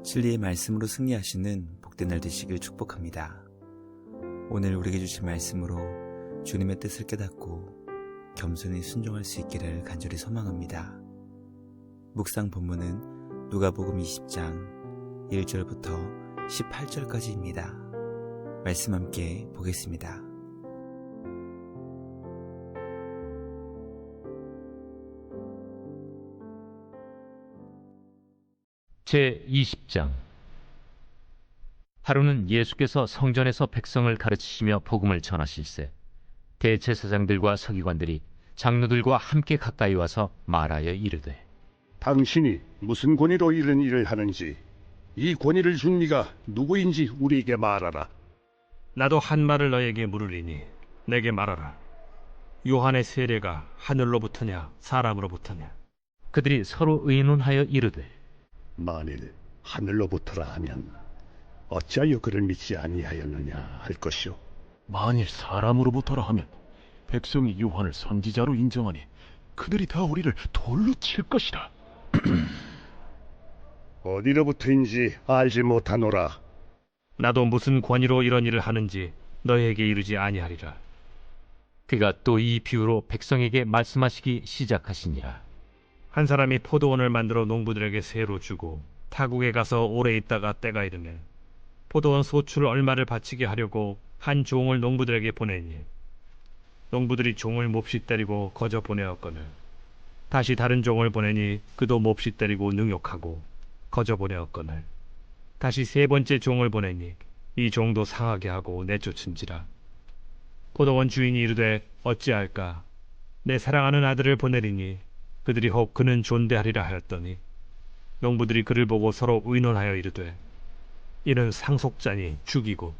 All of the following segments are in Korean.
진리의 말씀으로 승리하시는 복된 날 되시길 축복합니다. 오늘 우리에게 주신 말씀으로 주님의 뜻을 깨닫고 겸손히 순종할 수 있기를 간절히 소망합니다. 묵상 본문은 누가복음 20장 1절부터 18절까지입니다. 말씀 함께 보겠습니다. 제20장. 하루는 예수께서 성전에서 백성을 가르치시며 복음을 전하실세 대제사장들과 서기관들이 장로들과 함께 가까이 와서 말하여 이르되, 당신이 무슨 권위로 이런 일을 하는지, 이 권위를 준 이가 누구인지 우리에게 말하라. 나도 한 말을 너에게 물으리니 내게 말하라. 요한의 세례가 하늘로부터냐 사람으로부터냐? 그들이 서로 의논하여 이르되, 만일 하늘로부터라 하면 어찌하여 그를 믿지 아니하였느냐 할 것이요, 만일 사람으로부터라 하면 백성이 요한을 선지자로 인정하니 그들이 다 우리를 돌로 칠 것이다. 어디로부터인지 알지 못하노라. 나도 무슨 권위로 이런 일을 하는지 너에게 이르지 아니하리라. 그가 또 이 비유로 백성에게 말씀하시기 시작하시니라. 한 사람이 포도원을 만들어 농부들에게 새로 주고 타국에 가서 오래 있다가 때가 이르매 포도원 소출 얼마를 바치게 하려고 한 종을 농부들에게 보내니, 농부들이 종을 몹시 때리고 거저 보내었거늘 다시 다른 종을 보내니 그도 몹시 때리고 능욕하고 거저 보내었거늘 다시 세 번째 종을 보내니 이 종도 상하게 하고 내쫓은지라. 포도원 주인이 이르되 어찌할까? 내 사랑하는 아들을 보내리니 그들이 혹 그는 존대하리라 하였더니, 농부들이 그를 보고 서로 의논하여 이르되, 이는 상속자니 죽이고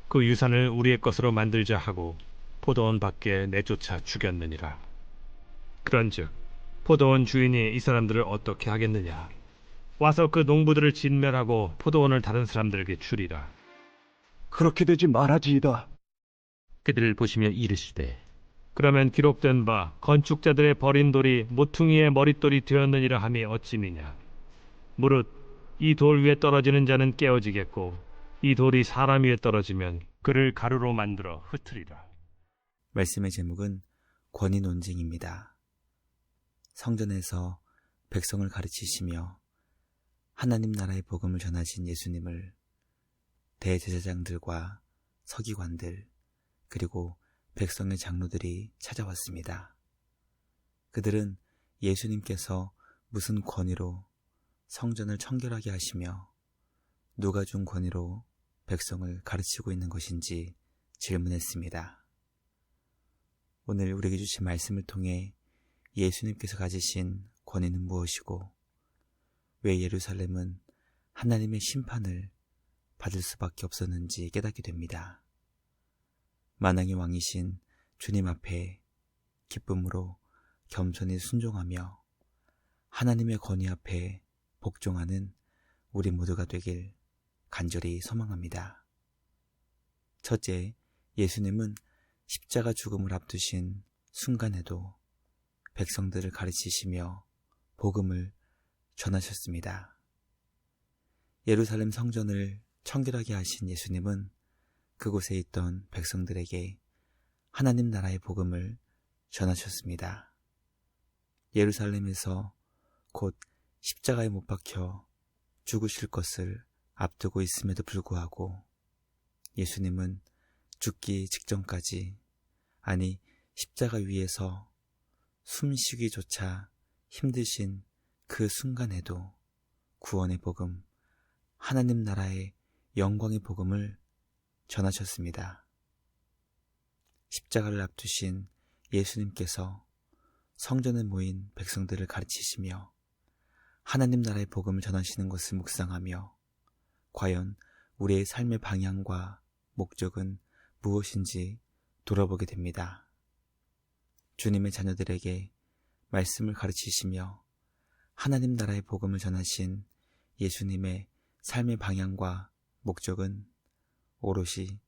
그 유산을 우리의 것으로 만들자 하고 포도원 밖에 내쫓아 죽였느니라. 그런즉 포도원 주인이 이 사람들을 어떻게 하겠느냐? 와서 그 농부들을 진멸하고 포도원을 다른 사람들에게 주리라. 그렇게 되지 말아지이다. 그들을 보시며 이르시되, 그러면 기록된 바 건축자들의 버린 돌이 모퉁이의 머릿돌이 되었느니라 함이 어찌미냐? 무릇 이 돌 위에 떨어지는 자는 깨어지겠고 이 돌이 사람 위에 떨어지면 그를 가루로 만들어 흩으리라. 말씀의 제목은 권위 논쟁입니다. 성전에서 백성을 가르치시며 하나님 나라의 복음을 전하신 예수님을 대제사장들과 서기관들 그리고 백성의 장로들이 찾아왔습니다. 그들은 예수님께서 무슨 권위로 성전을 청결하게 하시며 누가 준 권위로 백성을 가르치고 있는 것인지 질문했습니다. 오늘 우리에게 주신 말씀을 통해 예수님께서 가지신 권위는 무엇이고 왜 예루살렘은 하나님의 심판을 받을 수밖에 없었는지 깨닫게 됩니다. 만왕의 왕이신 주님 앞에 기쁨으로 겸손히 순종하며 하나님의 권위 앞에 복종하는 우리 모두가 되길 간절히 소망합니다. 첫째, 예수님은 십자가 죽음을 앞두신 순간에도 백성들을 가르치시며 복음을 전하셨습니다. 예루살렘 성전을 청결하게 하신 예수님은 그곳에 있던 백성들에게 하나님 나라의 복음을 전하셨습니다. 예루살렘에서 곧 십자가에 못 박혀 죽으실 것을 앞두고 있음에도 불구하고 예수님은 죽기 직전까지, 아니 십자가 위에서 숨쉬기조차 힘드신 그 순간에도 구원의 복음, 하나님 나라의 영광의 복음을 전하셨습니다. 십자가를 앞두신 예수님께서 성전에 모인 백성들을 가르치시며 하나님 나라의 복음을 전하시는 것을 묵상하며 과연 우리의 삶의 방향과 목적은 무엇인지 돌아보게 됩니다. 주님의 자녀들에게 말씀을 가르치시며 하나님 나라의 복음을 전하신 예수님의 삶의 방향과 목적은 오롯이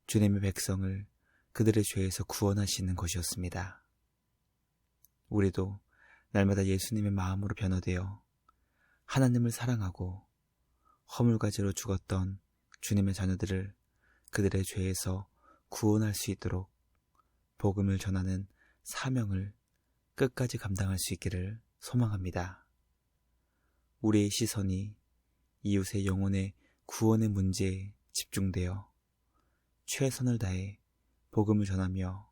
주님의 백성을 그들의 죄에서 구원하시는 것이었습니다. 우리도 날마다 예수님의 마음으로 변화되어 하나님을 사랑하고 허물과제로 죽었던 주님의 자녀들을 그들의 죄에서 구원할 수 있도록 복음을 전하는 사명을 끝까지 감당할 수 있기를 소망합니다. 우리의 시선이 이웃의 영혼의 구원의 문제에 집중되어 최선을 다해 복음을 전하며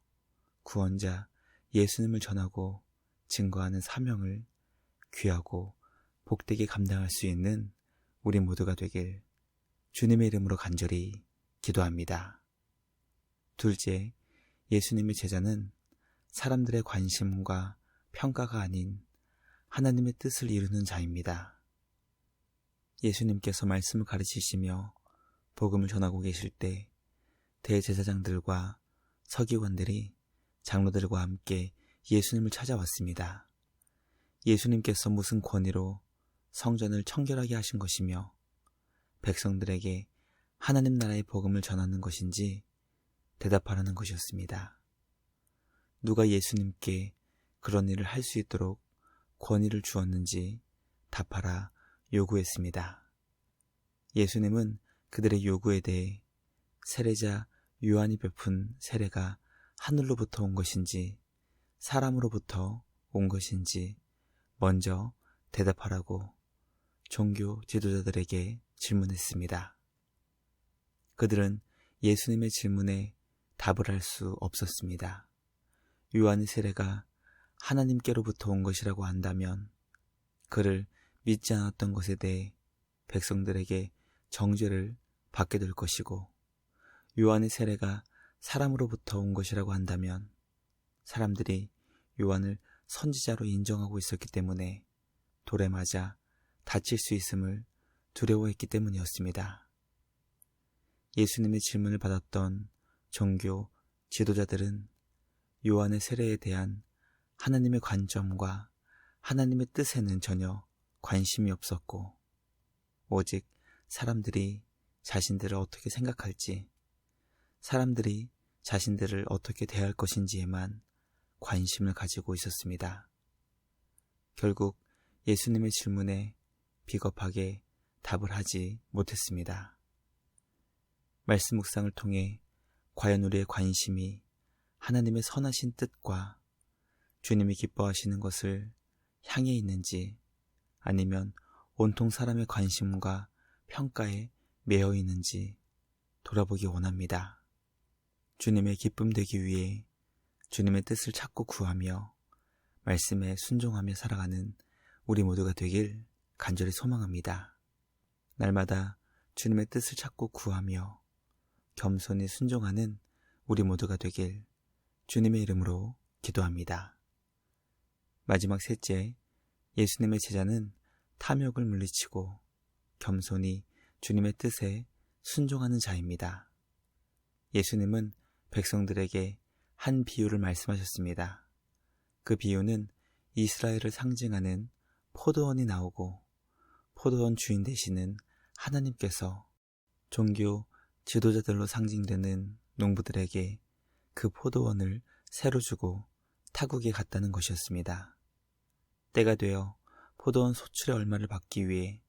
구원자 예수님을 전하고 증거하는 사명을 귀하고 복되게 감당할 수 있는 우리 모두가 되길 주님의 이름으로 간절히 기도합니다. 둘째, 예수님의 제자는 사람들의 관심과 평가가 아닌 하나님의 뜻을 이루는 자입니다. 예수님께서 말씀을 가르치시며 복음을 전하고 계실 때 대제사장들과 서기관들이 장로들과 함께 예수님을 찾아왔습니다. 예수님께서 무슨 권위로 성전을 청결하게 하신 것이며 백성들에게 하나님 나라의 복음을 전하는 것인지 대답하라는 것이었습니다. 누가 예수님께 그런 일을 할 수 있도록 권위를 주었는지 답하라 요구했습니다. 예수님은 그들의 요구에 대해 세례자 요한이 베푼 세례가 하늘로부터 온 것인지 사람으로부터 온 것인지 먼저 대답하라고 종교 지도자들에게 질문했습니다. 그들은 예수님의 질문에 답을 할 수 없었습니다. 요한의 세례가 하나님께로부터 온 것이라고 한다면 그를 믿지 않았던 것에 대해 백성들에게 정죄를 받게 될 것이고, 요한의 세례가 사람으로부터 온 것이라고 한다면 사람들이 요한을 선지자로 인정하고 있었기 때문에 돌에 맞아 다칠 수 있음을 두려워했기 때문이었습니다. 예수님의 질문을 받았던 종교 지도자들은 요한의 세례에 대한 하나님의 관점과 하나님의 뜻에는 전혀 관심이 없었고, 오직 사람들이 자신들을 어떻게 생각할지, 사람들이 자신들을 어떻게 대할 것인지에만 관심을 가지고 있었습니다. 결국 예수님의 질문에 비겁하게 답을 하지 못했습니다. 말씀 묵상을 통해 과연 우리의 관심이 하나님의 선하신 뜻과 주님이 기뻐하시는 것을 향해 있는지, 아니면 온통 사람의 관심과 평가에 매여 있는지 돌아보기 원합니다. 주님의 기쁨 되기 위해 주님의 뜻을 찾고 구하며 말씀에 순종하며 살아가는 우리 모두가 되길 간절히 소망합니다. 날마다 주님의 뜻을 찾고 구하며 겸손히 순종하는 우리 모두가 되길 주님의 이름으로 기도합니다. 마지막 셋째, 예수님의 제자는 탐욕을 물리치고 겸손히 주님의 뜻에 순종하는 자입니다. 예수님은 백성들에게 한 비유를 말씀하셨습니다. 그 비유는 이스라엘을 상징하는 포도원이 나오고 포도원 주인 되시는 하나님께서 종교 지도자들로 상징되는 농부들에게 그 포도원을 새로 주고 타국에 갔다는 것이었습니다. 때가 되어 포도원 소출의 얼마를 받기 위해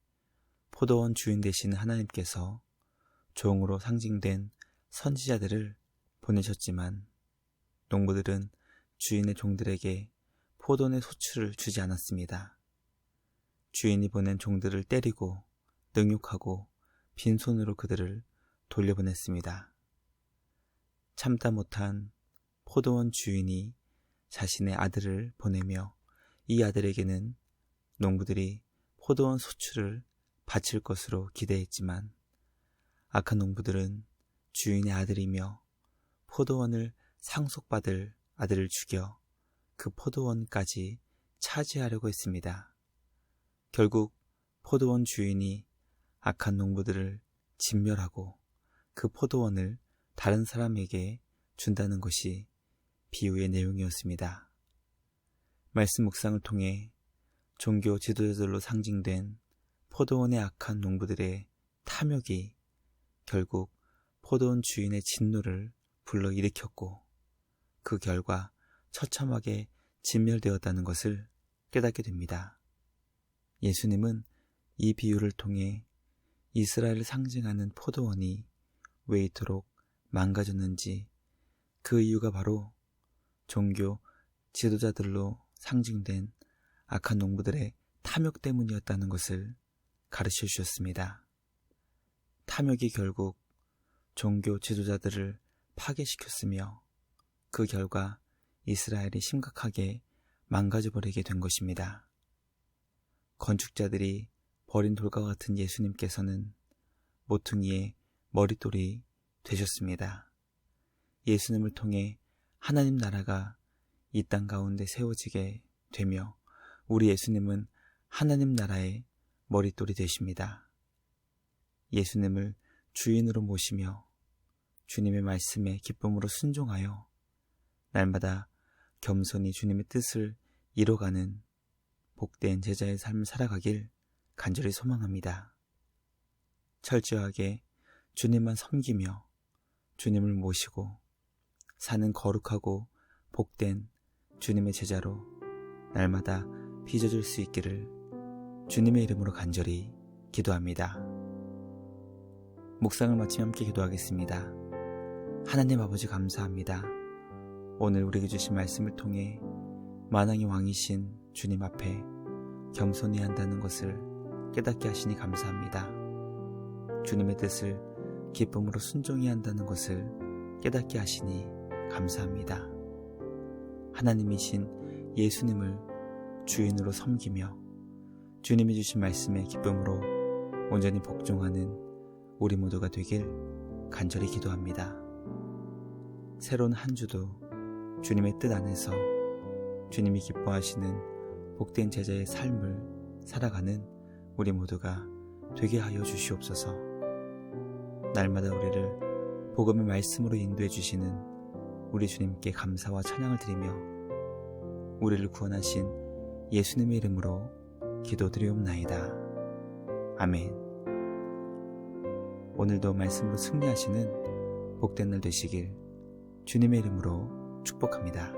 포도원 주인 되시는 하나님께서 종으로 상징된 선지자들을 보내셨지만 농부들은 주인의 종들에게 포도원의 소출을 주지 않았습니다. 주인이 보낸 종들을 때리고 능욕하고 빈손으로 그들을 돌려보냈습니다. 참다 못한 포도원 주인이 자신의 아들을 보내며 이 아들에게는 농부들이 포도원 소출을 바칠 것으로 기대했지만 악한 농부들은 주인의 아들이며 포도원을 상속받을 아들을 죽여 그 포도원까지 차지하려고 했습니다. 결국 포도원 주인이 악한 농부들을 진멸하고 그 포도원을 다른 사람에게 준다는 것이 비유의 내용이었습니다. 말씀 묵상을 통해 종교 지도자들로 상징된 포도원의 악한 농부들의 탐욕이 결국 포도원 주인의 진노를 불러일으켰고 그 결과 처참하게 진멸되었다는 것을 깨닫게 됩니다. 예수님은 이 비유를 통해 이스라엘을 상징하는 포도원이 왜 이토록 망가졌는지 그 이유가 바로 종교 지도자들로 상징된 악한 농부들의 탐욕 때문이었다는 것을 가르쳐 주셨습니다. 탐욕이 결국 종교 지도자들을 파괴시켰으며 그 결과 이스라엘이 심각하게 망가져버리게 된 것입니다. 건축자들이 버린 돌과 같은 예수님께서는 모퉁이의 머릿돌이 되셨습니다. 예수님을 통해 하나님 나라가 이 땅 가운데 세워지게 되며 우리 예수님은 하나님 나라의 머릿돌이 되십니다. 예수님을 주인으로 모시며 주님의 말씀에 기쁨으로 순종하여 날마다 겸손히 주님의 뜻을 이뤄가는 복된 제자의 삶을 살아가길 간절히 소망합니다. 철저하게 주님만 섬기며 주님을 모시고 사는 거룩하고 복된 주님의 제자로 날마다 빚어질 수 있기를 주님의 이름으로 간절히 기도합니다. 묵상을 마치며 함께 기도하겠습니다. 하나님 아버지 감사합니다. 오늘 우리에게 주신 말씀을 통해 만왕의 왕이신 주님 앞에 겸손히 한다는 것을 깨닫게 하시니 감사합니다. 주님의 뜻을 기쁨으로 순종해야 한다는 것을 깨닫게 하시니 감사합니다. 하나님이신 예수님을 주인으로 섬기며 주님이 주신 말씀에 기쁨으로 온전히 복종하는 우리 모두가 되길 간절히 기도합니다. 새로운 한 주도 주님의 뜻 안에서 주님이 기뻐하시는 복된 제자의 삶을 살아가는 우리 모두가 되게 하여 주시옵소서. 날마다 우리를 복음의 말씀으로 인도해 주시는 우리 주님께 감사와 찬양을 드리며 우리를 구원하신 예수님의 이름으로 기도드리옵나이다. 아멘. 오늘도 말씀으로 승리하시는 복된 날 되시길 주님의 이름으로 축복합니다.